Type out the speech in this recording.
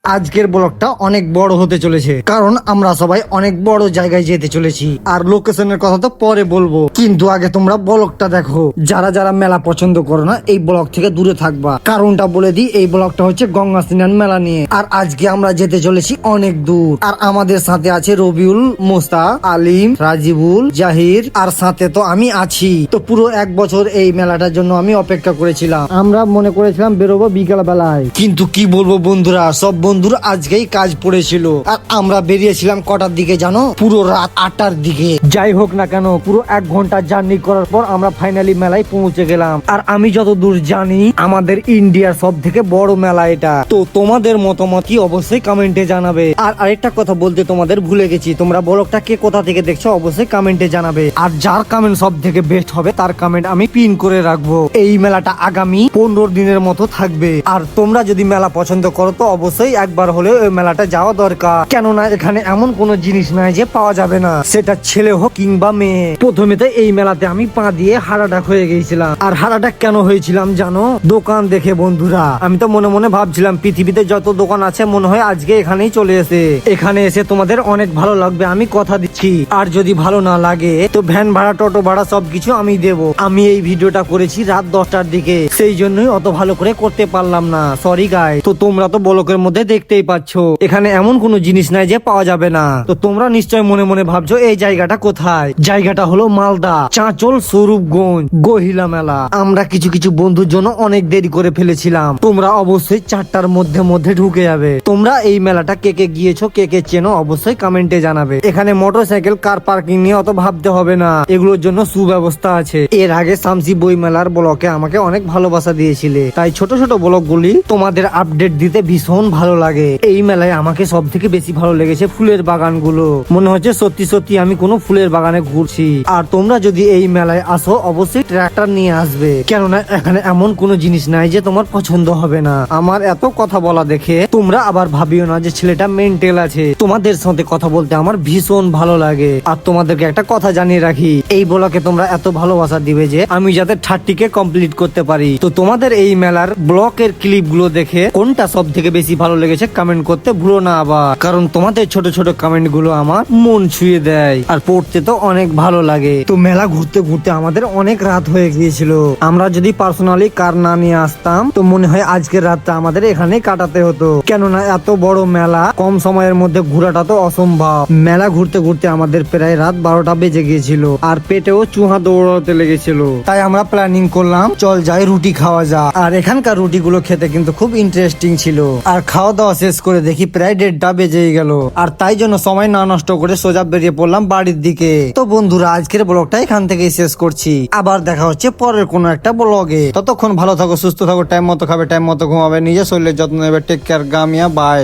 আজকের ব্লগটা অনেক বড় হতে চলেছে, কারণ আমরা সবাই অনেক বড় জায়গায় যেতে চলেছি। আর লোকেশনের কথা তো পরে বলবো, কিন্তু আগে তোমরা ব্লগটা দেখো। যারা যারা মেলা পছন্দ করো না, এই ব্লগ থেকে দূরে থাকবা। কারণটা বলে দিই, এই ব্লগটা হচ্ছে গঙ্গা স্নান মেলা নিয়ে। আর আজকে আমরা যেতে চলেছি অনেক দূর। আর আমাদের সাথে আছে রবিউল, মোস্তাক, আলিম, রাজিবুল, জাহির, আর সাথে তো আমি আছি। তো পুরো এক বছর এই মেলাটার জন্য আমি অপেক্ষা করেছিলাম। আমরা মনে করেছিলাম বেরোবো বিকেল বেলায়, কিন্তু কি বলবো বন্ধুরা, সব বন্ধুরা আজকেই কাজ পড়েছিল। আর আমরা বেরিয়েছিলাম কটার দিকে জানো? পুরো রাত 8টার দিকে। যাই হোক না কেন, পুরো 1 ঘন্টা জার্নি করার পর আমরা ফাইনালি মেলায় পৌঁছে গেলাম। আর আমি যতদূর জানি, আমাদের ইন্ডিয়ার সব থেকে বড় মেলা এটা। তো তোমাদের মতামত কি অবশ্যই কমেন্টে জানাবে। আর আরেকটা কথা বলতে তোমাদের ভুলে গেছি, তোমরা ব্লগটা কে কোথা থেকে দেখছো অবশ্যই কমেন্টে জানাবে। আর যার কমেন্ট সব থেকে বেস্ট হবে তার কমেন্ট আমি পিন করে রাখবো। এই মেলাটা আগামী 15 দিনের মতো থাকবে। আর তোমরা যদি মেলা পছন্দ করো তো অবশ্যই একবার হলেও এই মেলাটা যাওয়া দরকার। কেননা এখানে এমন কোনো জিনিস নাই যে পাওয়া যাবে না, সেটা ছেলে হোক কিংবা মেয়ে। প্রথমে তো এই মেলাতে আমি পা দিয়ে হারাডাক হয়ে গেছিলাম। আর হারাডাক কেন হয়েছিলাম জানো? দোকান দেখে বন্ধুরা। আমি তো মনে মনে ভাবছিলাম পৃথিবীতে যত দোকান আছে মনে হয় আজকে এখানেই চলে এখানে এসে তোমাদের অনেক ভালো লাগবে, আমি কথা দিচ্ছি। আর যদি ভালো না লাগে তো ভ্যান ভাড়া, টোটো ভাড়া সবকিছু আমি দেবো। আমি এই ভিডিওটা করেছি রাত 10টার দিকে, সেই জন্যই অত ভালো করে করতে পারলাম না, সরি গাই। তো তোমরা তো ব্লকের মধ্যে দেখতেই পাচ্ছ এখানে এমন কোনো জিনিস নাই যে পাওয়া যাবে না। তো তোমরা নিশ্চয় মনে মনে ভাবছো এই জায়গাটা কোথায়। জায়গাটা হলো মালদা চাঁচল স্বরূপগঞ্জ গহিলা মেলা। আমরা কিছু কিছু বন্ধুর জন্য অনেক দেরি করে ফেলেছিলাম। তোমরা অবশ্যই 4টার মধ্যে ঢুকে যাবে। তোমরা এই মেলাটা কে কে গিয়েছো, কে কে চেনো অবশ্যই কমেন্টে জানাবে। এখানে মোটরসাইকেল, কার পার্কিং নিয়ে অত ভাবতে হবে না, এগুলোর জন্য সুব্যবস্থা আছে। এর আগে শামসি বই মেলার ব্লকে আমাকে অনেক ভালোবাসা দিয়েছিলে, তাই ছোট ছোট ব্লগ গুলি তোমাদের আপডেট দিতে ভীষণ ভালো লাগে। এই মেলায় আমাকে সব থেকে বেশি ভালো লেগেছে ফুলের বাগান গুলো। মনে হচ্ছে সত্যি সত্যি আমি কোনো ফুলের বাগানে ঘুরছি। আর তোমরা যদি এই মেলায় আসো অবশ্যই ট্রাক্টর নিয়ে আসবে, কেননা এখানে এমন কোনো জিনিস নাই যে তোমার পছন্দ হবে না। আমার এত কথা বলা দেখে তোমরা আবার ভাবিও না যে ছেলেটা মেন্টাল আছে। তোমাদের সাথে কথা বলতে আমার ভীষণ ভালো লাগে। আর তোমাদেরকে একটা কথা জানিয়ে রাখি, এই ব্লকে তোমরা এত ভালোবাসা দিবে যে আমি যাতে 30কে কমপ্লিট করতে পারি। তো তোমাদের এই মেলার ব্লকের ক্লিপ গুলো দেখে কোনটা সব থেকে বেশি ভালো লেগেছে কমেন্ট করতে ভুলো না আবার, কারণ তোমাদের ছোট ছোট কমেন্ট গুলো আমার মন ছুঁয়ে দেয় আর পড়তে তো অনেক ভালো লাগে। তো মেলা ঘুরতে ঘুরতে আমাদের অনেক রাত হয়ে গিয়েছিল। আমরা যদি পার্সোনালি কার না নিয়ে আসতাম তো মনে হয় আজকের রাতটা আমাদের এখানেই কাটাতে হতো, কেননা এত বড় মেলা কম সময়ের মধ্যে ঘোরাটা তো অসম্ভব। মেলা ঘুরতে ঘুরতে আমাদের প্রায় রাত 12টা বেজে গিয়েছিল আর পেটেও চুহা দৌড়াতে লেগেছিল। তাই আমরা প্ল্যানিং করলাম চল যাই রুটি খাওয়া যা। আর এখানকার রুটিগুলো খেতে কিন্তু খুব ইন্টারেস্টিং ছিল। আর খাওয়া দাওয়া শেষ করে দেখি প্রায় 1:30টা বেজে গেল। আর তাই জন্য সময় না নষ্ট করে সোজা বেরিয়ে পড়লাম বাড়ির দিকে। তো বন্ধুরা আজকের ব্লগটা এখান থেকেই শেষ করছি। আবার দেখা হচ্ছে পরের কোনো একটা ব্লগে। ততক্ষণ ভালো থাকো, সুস্থ থাকো, টাইম মতো খাবে, টাইম মতো ঘুমাবে, নিজের শরীরের যত্ন নেবে। টেক কেয়ার, গামিয়া, বাই।